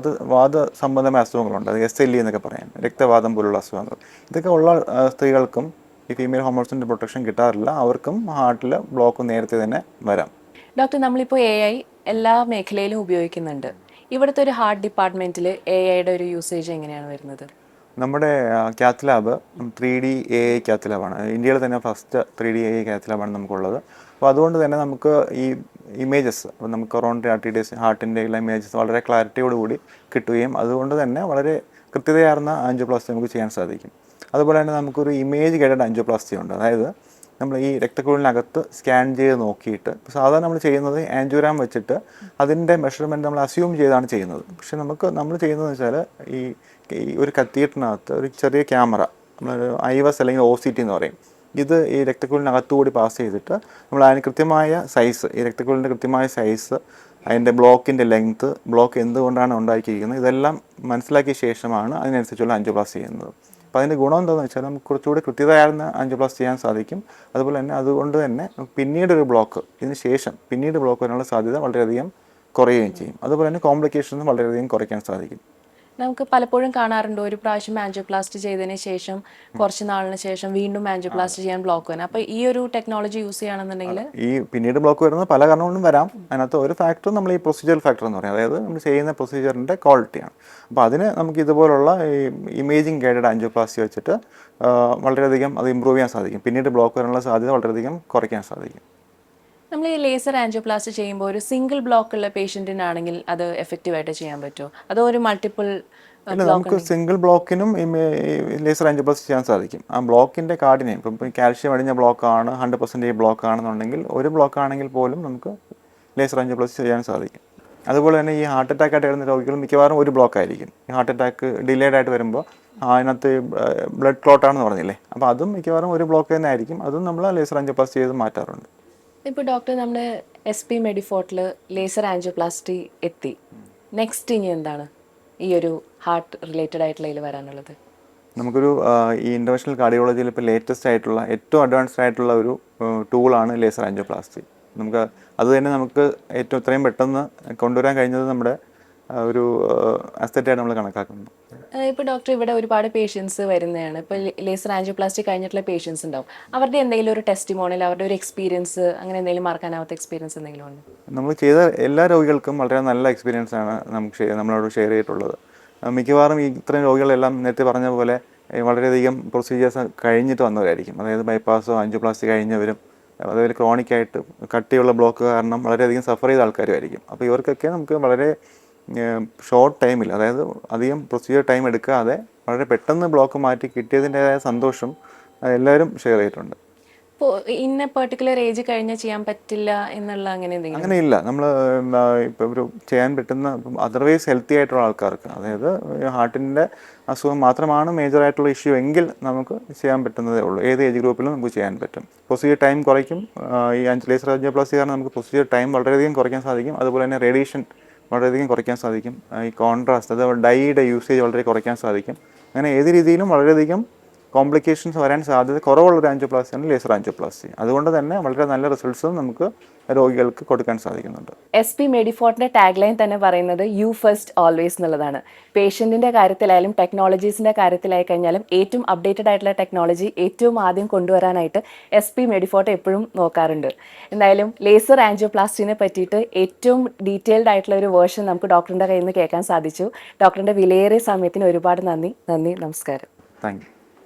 വാദ സംബന്ധമായ അസുഖങ്ങളുണ്ട്. അത് SLE എന്നൊക്കെ പറയാം, രക്തവാദം പോലുള്ള അസുഖങ്ങൾ. ഇതൊക്കെ ഉള്ള സ്ത്രീകൾക്കും ഈ ഫീമെയിൽ ഹോർമോൺസിൻ്റെ പ്രൊട്ടക്ഷൻ കിട്ടാറില്ല. അവർക്കും ഹാർട്ടിൽ ബ്ലോക്ക് നേരത്തെ തന്നെ വരാം. ഡോക്ടർ, നമ്മളിപ്പോൾ AI എല്ലാ മേഖലയിലും ഉപയോഗിക്കുന്നുണ്ട്. ഇവിടുത്തെ ഒരു ഹാർട്ട് ഡിപ്പാർട്ട്മെൻറ്റിൽ AIയുടെ ഒരു യൂസേജ് എങ്ങനെയാണ് വരുന്നത്? നമ്മുടെ കാത്ത് ലാബ് 3D AI കാത്ത് ലാബാണ്. ഇന്ത്യയിൽ തന്നെ ഫസ്റ്റ് 3D AI കാത്ത് ലാബാണ് നമുക്കുള്ളത്. അപ്പോൾ അതുകൊണ്ട് തന്നെ നമുക്ക് ഈ ഇമേജസ്, അപ്പോൾ നമുക്ക് അറൗണ്ട് 30 ഡേയ്സ് ഹാർട്ടിൻ്റെ എല്ലാ ഇമേജസ് വളരെ ക്ലാരിറ്റിയോടുകൂടി കിട്ടുകയും അതുകൊണ്ട് തന്നെ വളരെ കൃത്യതയാർന്ന ആൻജിയോപ്ലാസ്റ്റി നമുക്ക് ചെയ്യാൻ സാധിക്കും. അതുപോലെ തന്നെ നമുക്കൊരു ഇമേജ് ഗൈഡഡ് ആൻജിയോപ്ലാസ്റ്റി ഉണ്ട്. അതായത് നമ്മൾ ഈ രക്തക്കുഴലിനകത്ത് സ്കാൻ ചെയ്ത് നോക്കിയിട്ട്, സാധാരണ നമ്മൾ ചെയ്യുന്നത് ആൻജിയോഗ്രാം വെച്ചിട്ട് അതിൻ്റെ മെഷർമെൻറ്റ് നമ്മൾ അസ്യൂം ചെയ്താണ് ചെയ്യുന്നത്. പക്ഷേ നമ്മൾ ചെയ്യുന്നതെന്ന് വെച്ചാൽ ഈ ഒരു കത്തീറ്ററിനകത്ത് ഒരു ചെറിയ ക്യാമറ, നമ്മളൊരു IVS അല്ലെങ്കിൽ OCT എന്ന് പറയും, ഇത് ഈ രക്തക്കുഴലിനകത്തുകൂടി പാസ് ചെയ്തിട്ട് നമ്മൾ അതിന് കൃത്യമായ സൈസ്, ഈ രക്തക്കുഴലിൻ്റെ കൃത്യമായ സൈസ്, അതിൻ്റെ ബ്ലോക്കിൻ്റെ ലെങ്ത്ത്, ബ്ലോക്ക് എന്തുകൊണ്ടാണ് ഉണ്ടാക്കിയിരിക്കുന്നത്, ഇതെല്ലാം മനസ്സിലാക്കിയ ശേഷമാണ് അതിനനുസരിച്ചുള്ള ആൻജിയോപ്ലാസ്റ്റി ചെയ്യുന്നത്. അപ്പോൾ അതിൻ്റെ ഗുണം എന്താണെന്ന് വെച്ചാൽ നമുക്ക് കുറച്ചുകൂടി കൃത്യതയാർന്ന ആൻജിയോപ്ലാസ്റ്റി ചെയ്യാൻ സാധിക്കും. അതുപോലെ തന്നെ അതുകൊണ്ട് തന്നെ പിന്നീടൊരു ബ്ലോക്ക്, ഇതിന് ശേഷം പിന്നീട് ബ്ലോക്ക് വരാനുള്ള സാധ്യത വളരെയധികം കുറയുകയും ചെയ്യും. അതുപോലെ തന്നെ കോംപ്ലിക്കേഷൻസ് വളരെയധികം കുറയ്ക്കാൻ സാധിക്കും. നമുക്ക് പലപ്പോഴും കാണാറുണ്ട്, ഒരു പ്രാവശ്യം ആൻജിയോപ്ലാസ്റ്റി ചെയ്തതിന് ശേഷം കുറച്ച് നാളിന് ശേഷം വീണ്ടും ആൻജിയോപ്ലാസ്റ്റി ചെയ്യാൻ ബ്ലോക്ക് വരും. അപ്പോൾ ഈ ഒരു ടെക്നോളജി യൂസ് ചെയ്യുകയാണെന്നുണ്ടെങ്കിൽ ഈ പിന്നീട് ബ്ലോക്ക് വരുന്നത് പല കാരണം കൊണ്ടും വരാം. അതിനകത്ത് ഒരു ഫാക്ടർ നമ്മൾ ഈ പ്രൊസീജിയർ ഫാക്ടർ എന്ന് പറയും, അതായത് നമ്മൾ ചെയ്യുന്ന പ്രൊസീജിയറിൻ്റെ ക്വാളിറ്റിയാണ്. അപ്പോൾ അതിന് നമുക്ക് ഇതുപോലുള്ള ഈ ഇമേജിങ് ഗൈഡഡ് ആൻജിയോപ്ലാസ്റ്റി വെച്ചിട്ട് വളരെയധികം അത് ഇമ്പ്രൂവ് ചെയ്യാൻ സാധിക്കും. പിന്നീട് ബ്ലോക്ക് വരാനുള്ള സാധ്യത വളരെയധികം കുറയ്ക്കാൻ സാധിക്കും. നമ്മൾ ഈ ലേസർ ആൻജിയോപ്ലാസ്റ്റി ചെയ്യുമ്പോൾ ഒരു സിംഗിൾ ബ്ലോക്ക് ഉള്ള പേഷ്യൻറ്റിനാണെങ്കിൽ അത് എഫക്റ്റീവായിട്ട് ചെയ്യാൻ പറ്റുമോ, അതോ ഒരു മൾട്ടിപ്പിൾ? അല്ല, നമുക്ക് സിംഗിൾ ബ്ലോക്കിനും ലേസർ ആൻജിയോപ്ലാസ്റ്റി ചെയ്യാൻ സാധിക്കും. ആ ബ്ലോക്കിൻ്റെ കാർഡിനെ, ഇപ്പം കാൽഷ്യം അടിഞ്ഞ ബ്ലോക്കാണ്, 100% ബ്ലോക്ക് ആണെന്നുണ്ടെങ്കിൽ, ഒരു ബ്ലോക്ക് ആണെങ്കിൽ പോലും നമുക്ക് ലേസർ ആൻജിയോപ്ലാസ്റ്റി ചെയ്യാൻ സാധിക്കും. അതുപോലെ തന്നെ ഈ ഹാർട്ട് അറ്റാക്ക് ആയിട്ട് വരുന്ന രോഗികൾ മിക്കവാറും ഒരു ബ്ലോക്ക് ആയിരിക്കും. ഈ ഹാർട്ട് അറ്റാക്ക് ഡിലേഡ് ആയിട്ട് വരുമ്പോൾ അതിനകത്ത് ബ്ലഡ് ക്ലോട്ടാണെന്ന് പറഞ്ഞില്ലേ, അപ്പോൾ അതും മിക്കവാറും ഒരു ബ്ലോക്ക് തന്നെ ആയിരിക്കും. അതും നമ്മൾ ലേസർ ആൻജിയോപ്ലാസ്റ്റി ചെയ്ത് മാറ്റാറുണ്ട്. ഇപ്പോൾ ഡോക്ടർ, നമ്മുടെ SP മെഡിഫോർട്ടിൽ ലേസർ ആൻജിയോപ്ലാസ്റ്റി എത്തി, നെക്സ്റ്റ് ഇനി എന്താണ് ഈ ഒരു ഹാർട്ട് റിലേറ്റഡ് ആയിട്ടുള്ള ഇതിൽ വരാനുള്ളത്? നമുക്കൊരു ഈ ഇൻ്റർനാഷണൽ കാർഡിയോളജിയിൽ ഇപ്പോൾ ലേറ്റസ്റ്റ് ആയിട്ടുള്ള ഏറ്റവും അഡ്വാൻസ്ഡ് ആയിട്ടുള്ള ഒരു ടൂളാണ് ലേസർ ആൻജിയോപ്ലാസ്റ്റി. നമുക്ക് അത് തന്നെ നമുക്ക് ഏറ്റവും ഇത്രയും പെട്ടെന്ന് കൊണ്ടുവരാൻ കഴിഞ്ഞത് നമ്മുടെ ഒരു അസറ്റായിട്ട് നമ്മൾ കണക്കാക്കുന്നു. ഇപ്പോൾ ഡോക്ടർ, ഇവിടെ ഒരുപാട് പേഷ്യൻസ് വരുന്നതാണ്. ഇപ്പോൾ ലേസർ ആൻജിയോപ്ലാസ്റ്റി കഴിഞ്ഞിട്ടുള്ള പേഷ്യൻസ് ഉണ്ടാവും. അവരുടെ എന്തെങ്കിലും ഒരു ടെസ്റ്റിമോണിയൽ, അവരുടെ ഒരു എക്സ്പീരിയൻസ്, അങ്ങനെ എന്തെങ്കിലും മറക്കാനാവാത്ത എക്സ്പീരിയൻസ് എന്തെങ്കിലും ഉണ്ട്? നമ്മൾ ചെയ്ത എല്ലാ രോഗികൾക്കും വളരെ നല്ല എക്സ്പീരിയൻസ് ആണ് നമ്മളോട് ഷെയർ ചെയ്തിട്ടുള്ളത്. മിക്കവാറും ഈ ഇത്രയും രോഗികളെല്ലാം നേരത്തെ പറഞ്ഞ പോലെ വളരെയധികം പ്രൊസീജിയേഴ്സ് കഴിഞ്ഞിട്ട് വന്നവരായിരിക്കും. അതായത് ബൈപ്പാസോ ആൻജിയോപ്ലാസ്റ്റി കഴിഞ്ഞവരും, അതേപോലെ ക്രോണിക്കായിട്ട് കട്ടിയുള്ള ബ്ലോക്ക് കാരണം വളരെയധികം സഫർ ചെയ്ത ആൾക്കാരുമായിരിക്കും. അപ്പോൾ ഇവർക്കൊക്കെ നമുക്ക് വളരെ ഷോർട്ട് ടൈമിൽ, അതായത് അധികം പ്രൊസീജിയർ ടൈം എടുക്കാതെ വളരെ പെട്ടെന്ന് ബ്ലോക്ക് മാറ്റി കിട്ടിയതിൻ്റെതായ സന്തോഷം എല്ലാവരും ഷെയർ ചെയ്തിട്ടുണ്ട്. ഇപ്പോൾ ഇന്ന പെർട്ടിക്കുലർ ഏജ് കഴിഞ്ഞാൽ ചെയ്യാൻ പറ്റില്ല എന്നുള്ള അങ്ങനെ എന്തെങ്കിലും? അങ്ങനെയില്ല. നമ്മൾ ഇപ്പോൾ ഒരു ചെയ്യാൻ പറ്റുന്ന, അതർവൈസ് ഹെൽത്തി ആയിട്ടുള്ള ആൾക്കാർക്ക്, അതായത് ഹാർട്ടിൻ്റെ അസുഖം മാത്രമാണ് മേജറായിട്ടുള്ള ഇഷ്യൂ എങ്കിൽ നമുക്ക് ചെയ്യാൻ പറ്റുന്നതേ ഉള്ളൂ. ഏത് ഏജ് ഗ്രൂപ്പിലും നമുക്ക് ചെയ്യാൻ പറ്റും. പ്രൊസീജിയർ ടൈം കുറയ്ക്കും. ഈ ലേസർ ആൻജിയോപ്ലാസ്റ്റി കാരണം നമുക്ക് പ്രൊസീജിയർ ടൈം വളരെയധികം കുറയ്ക്കാൻ സാധിക്കും. അതുപോലെ തന്നെ റേഡിയേഷൻ വളരെയധികം കുറയ്ക്കാൻ സാധിക്കും. ഈ കോൺട്രാസ്റ്റ്, അതായത് ഡൈയുടെ യൂസേജ് വളരെ കുറയ്ക്കാൻ സാധിക്കും. അങ്ങനെ ഏത് രീതിയിലും വളരെയധികം കോംപ്ലിക്കേഷൻസ് വരാൻ സാധ്യത കുറവുള്ളൊരു ആൻജിയോപ്ലാസ്റ്റിയാണ് ലേസർ ആൻജിയോപ്ലാസ്റ്റി. അതുകൊണ്ട് തന്നെ വളരെ നല്ല റിസൾട്ട്സും നമുക്ക് രോഗികൾക്ക് കൊടുക്കാൻ സാധിക്കുന്നുണ്ട്. SP മെഡിഫോർട്ടിൻ്റെ ടാഗ് ലൈൻ തന്നെ പറയുന്നത് യു ഫസ്റ്റ് ഓൾവേസ് എന്നുള്ളതാണ്. പേഷ്യൻറ്റിൻ്റെ കാര്യത്തിലായാലും ടെക്നോളജീസിൻ്റെ കാര്യത്തിലായി കഴിഞ്ഞാലും ഏറ്റവും അപ്ഡേറ്റഡ് ആയിട്ടുള്ള ടെക്നോളജി ഏറ്റവും ആദ്യം കൊണ്ടുവരാനായിട്ട് SP മെഡിഫോർട്ട് എപ്പോഴും നോക്കാറുണ്ട്. എന്തായാലും ലേസർ ആൻജിയോപ്ലാസ്റ്റിനെ പറ്റിയിട്ട് ഏറ്റവും ഡീറ്റെയിൽഡ് ആയിട്ടുള്ള ഒരു വേർഷൻ നമുക്ക് ഡോക്ടറിൻ്റെ കയ്യിൽ നിന്ന് കേൾക്കാൻ സാധിച്ചു. ഡോക്ടറിൻ്റെ വിലയേറിയ സമയത്തിന് ഒരുപാട് നന്ദി. നമസ്കാരം. Thank you.